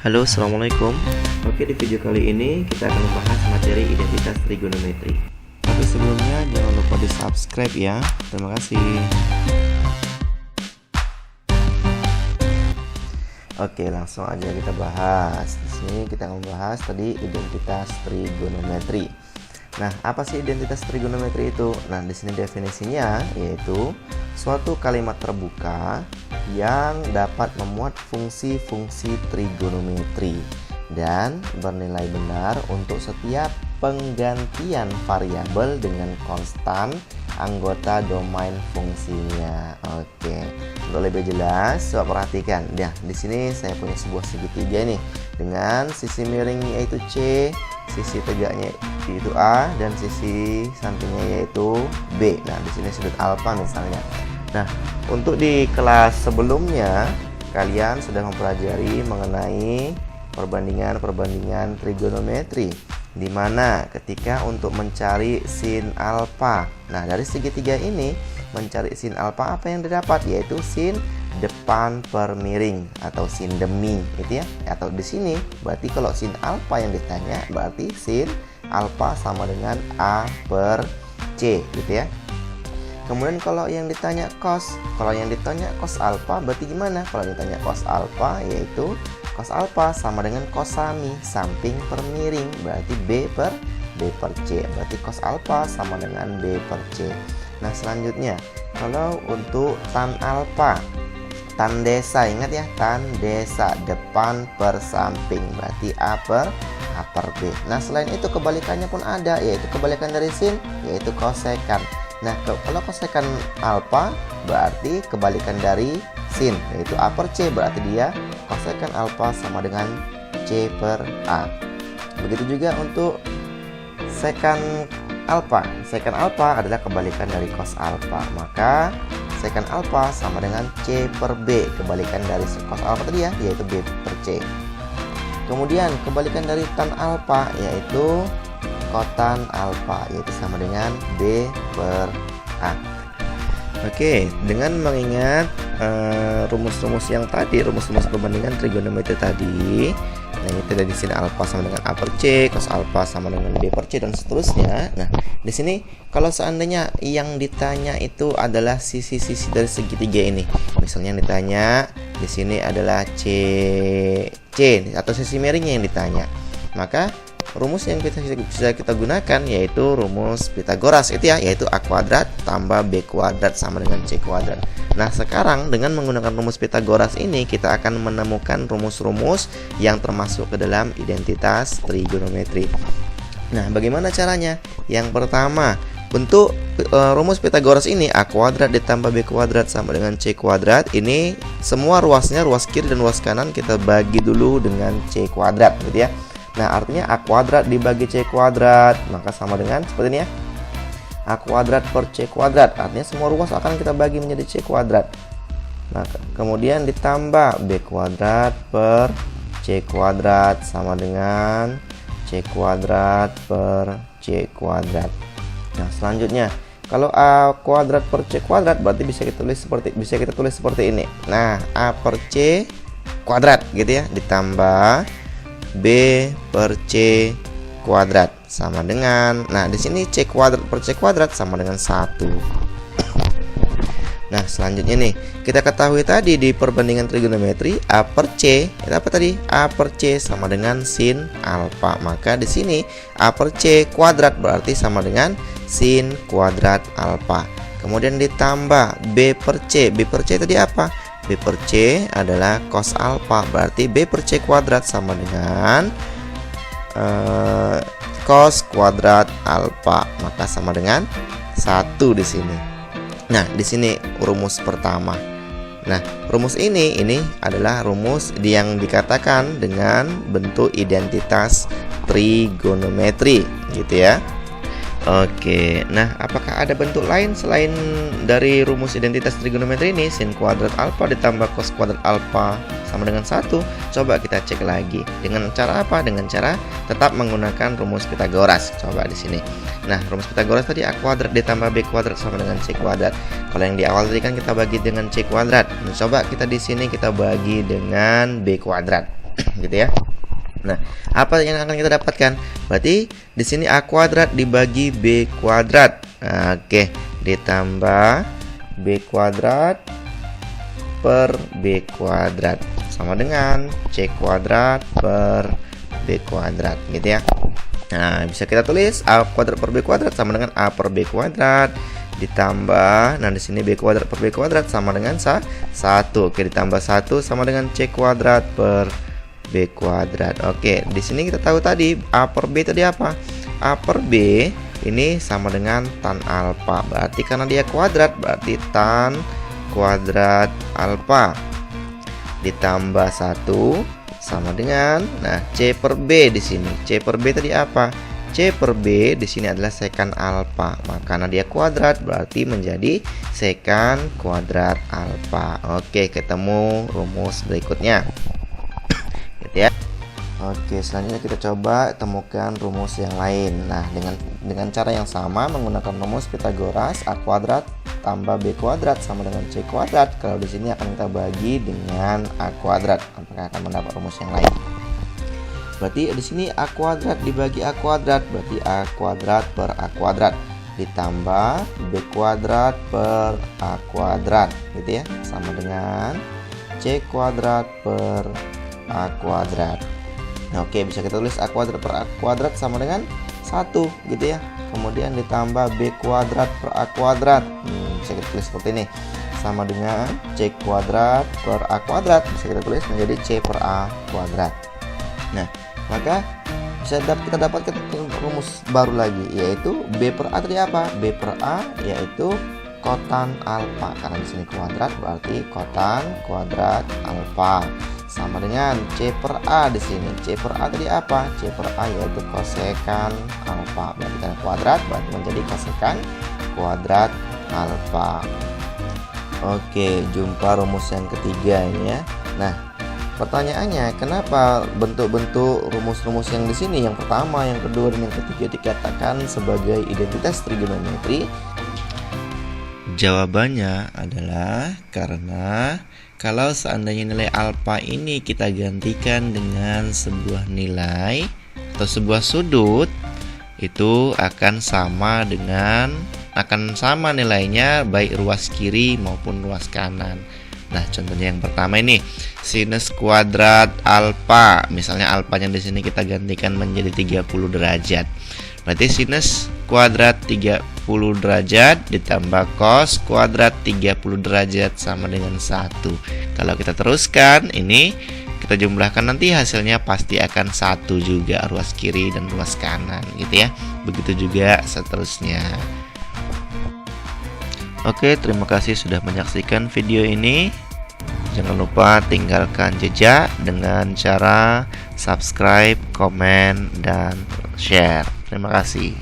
Halo, assalamualaikum. Oke, di video kali ini kita akan membahas materi identitas trigonometri. Tapi sebelumnya jangan lupa di subscribe ya. Terima kasih. Oke, langsung aja kita bahas. Di sini kita akan membahas tadi identitas trigonometri. Nah, apa sih identitas trigonometri itu? Nah, di sini definisinya yaitu suatu kalimat terbuka yang dapat memuat fungsi-fungsi trigonometri dan bernilai benar untuk setiap penggantian variabel dengan konstan anggota domain fungsinya. Oke, untuk lebih jelas, coba perhatikan. Nah, di sini saya punya sebuah segitiga nih dengan sisi miringnya yaitu C, sisi tegaknya yaitu A, dan sisi sampingnya yaitu B. Nah, di sini sudut alfa misalnya. Nah, untuk di kelas sebelumnya kalian sudah mempelajari mengenai perbandingan trigonometri, di mana ketika untuk mencari sin alfa. Nah, dari segitiga ini mencari sin alfa apa yang didapat, yaitu sin depan per miring atau sin demi, gitu ya. Atau di sini berarti kalau sin alfa yang ditanya berarti sin alfa sama dengan A per C, gitu ya. Kemudian kalau yang ditanya cos, alfa berarti gimana? Kalau ditanya cos alfa yaitu cos alfa sama dengan cosami samping per miring, berarti B per C, berarti cos alfa sama dengan B per C. Nah, selanjutnya kalau untuk tan alfa, tan desa, ingat ya, tan desa depan per samping, berarti A per B. Nah, selain itu kebalikannya pun ada, yaitu kebalikan dari sin yaitu kosekan. Nah, kalau kosekan alfa berarti kebalikan dari sin yaitu A per C, berarti dia kosekan alfa sama dengan C per A. Begitu juga untuk sekan alfa. Sekan alfa adalah kebalikan dari cos alfa, maka sekan alfa sama dengan C per B, kebalikan dari cos alfa tadi ya, yaitu B per C. Kemudian kebalikan dari tan alfa yaitu kotan alfa, yaitu sama dengan B per A. Oke, dengan mengingat rumus-rumus yang tadi, rumus-rumus perbandingan trigonometri tadi, nah ini dari sini alfa sama dengan A per C, cos alfa sama dengan B per C, dan seterusnya. Nah, di sini kalau seandainya yang ditanya itu adalah sisi-sisi dari segitiga ini, misalnya yang ditanya di sini adalah C atau sisi miringnya yang ditanya, maka rumus yang bisa kita gunakan yaitu rumus Pitagoras itu ya, yaitu A kuadrat tambah B kuadrat sama dengan C kuadrat. Nah, sekarang dengan menggunakan rumus Pitagoras ini kita akan menemukan rumus-rumus yang termasuk ke dalam identitas trigonometri. Nah, bagaimana caranya? Yang pertama, bentuk rumus Pitagoras ini A kuadrat ditambah B kuadrat sama dengan C kuadrat. Ini semua ruasnya, ruas kiri dan ruas kanan kita bagi dulu dengan C kuadrat, gitu ya. Nah, artinya A kuadrat dibagi C kuadrat, maka sama dengan seperti ini ya, A kuadrat per C kuadrat. Artinya semua ruas akan kita bagi menjadi C kuadrat. Nah, kemudian ditambah B kuadrat per C kuadrat sama dengan C kuadrat per C kuadrat. Nah, selanjutnya kalau A kuadrat per C kuadrat berarti bisa kita tulis seperti ini. Nah, A per C kuadrat gitu ya, ditambah B per C kuadrat sama dengan, nah di sini C kuadrat per C kuadrat sama dengan 1. Nah, selanjutnya nih, kita ketahui tadi di perbandingan trigonometri A per C itu apa tadi? A per C sama dengan sin alfa. Maka di sini A per C kuadrat berarti sama dengan sin kuadrat alfa. Kemudian ditambah B per C. B per C tadi apa? B per C adalah cos alfa, berarti B per C kuadrat sama dengan cos kuadrat alfa, maka sama dengan 1 di sini. Nah, di sini rumus pertama. Nah, rumus ini adalah rumus yang dikatakan dengan bentuk identitas trigonometri, gitu ya. Oke, nah apakah ada bentuk lain selain dari rumus identitas trigonometri ini? Sin kuadrat alfa ditambah cos kuadrat alfa sama dengan 1. Coba kita cek lagi. Dengan cara apa? Dengan cara tetap menggunakan rumus Pitagoras. Coba di sini. Nah, rumus Pitagoras tadi A kuadrat ditambah B kuadrat sama dengan C kuadrat. Kalau yang di awal tadi kan kita bagi dengan C kuadrat. Nah, coba kita di sini kita bagi dengan B kuadrat. gitu ya. Nah, apa yang akan kita dapatkan? Berarti di sini A kuadrat dibagi B kuadrat. Nah, oke, ditambah B kuadrat per B kuadrat sama dengan C kuadrat per B kuadrat gitu ya. Nah, bisa kita tulis A kuadrat per B kuadrat sama dengan A per B kuadrat ditambah, nah di sini B kuadrat per B kuadrat sama dengan 1. Oke, ditambah 1 sama dengan C kuadrat per B kuadrat. Oke, di sini kita tahu tadi A per B tadi apa? A per B ini sama dengan tan alfa. Berarti karena dia kuadrat, berarti tan kuadrat alfa ditambah 1 sama dengan, nah C per B di sini. C per B tadi apa? C per B di sini adalah sekan alfa. Maka karena dia kuadrat berarti menjadi sekan kuadrat alfa. Oke, ketemu rumus berikutnya. Gitu ya. Oke, selanjutnya kita coba temukan rumus yang lain. Nah, dengan cara yang sama menggunakan rumus Pythagoras, A kuadrat tambah B kuadrat sama dengan C kuadrat. Kalau di sini akan kita bagi dengan A kuadrat, apakah akan mendapat rumus yang lain? Berarti di sini A kuadrat dibagi A kuadrat, berarti A kuadrat per A kuadrat ditambah B kuadrat per A kuadrat gitu ya, sama dengan C kuadrat per A kuadrat. Nah, oke, bisa kita tulis A kuadrat per A kuadrat sama dengan 1 gitu ya. Kemudian ditambah B kuadrat per A kuadrat. Bisa kita tulis seperti ini. Sama dengan C kuadrat per A kuadrat. Bisa kita tulis menjadi C per A kuadrat. Nah, maka bisa kita dapatkan rumus baru lagi, yaitu B per A tadi apa? B per A yaitu kotan alfa. Karena di sini kuadrat berarti kotan kuadrat alfa. Sama dengan C per A di sini. C per A tadi apa? C per A yaitu kosekan alfa. Berarti karena kuadrat berarti menjadi kosekan kuadrat alfa. Oke, jumpa rumus yang ketiga ini ya. Nah, pertanyaannya, kenapa bentuk-bentuk rumus-rumus yang di sini, yang pertama, yang kedua, dan yang ketiga dikatakan sebagai identitas trigonometri? Jawabannya adalah karena kalau seandainya nilai alfa ini kita gantikan dengan sebuah nilai atau sebuah sudut, itu akan sama nilainya baik ruas kiri maupun ruas kanan. Nah, contohnya yang pertama ini sinus kuadrat alfa. Misalnya alfanya di sini kita gantikan menjadi 30 derajat. Berarti sinus kuadrat 30 derajat ditambah cos kuadrat 30 derajat sama dengan 1. Kalau kita teruskan ini, kita jumlahkan nanti hasilnya pasti akan 1 juga, ruas kiri dan ruas kanan gitu ya. Begitu juga seterusnya. Oke, terima kasih sudah menyaksikan video ini. Jangan lupa tinggalkan jejak dengan cara subscribe, komen, dan share. Terima kasih.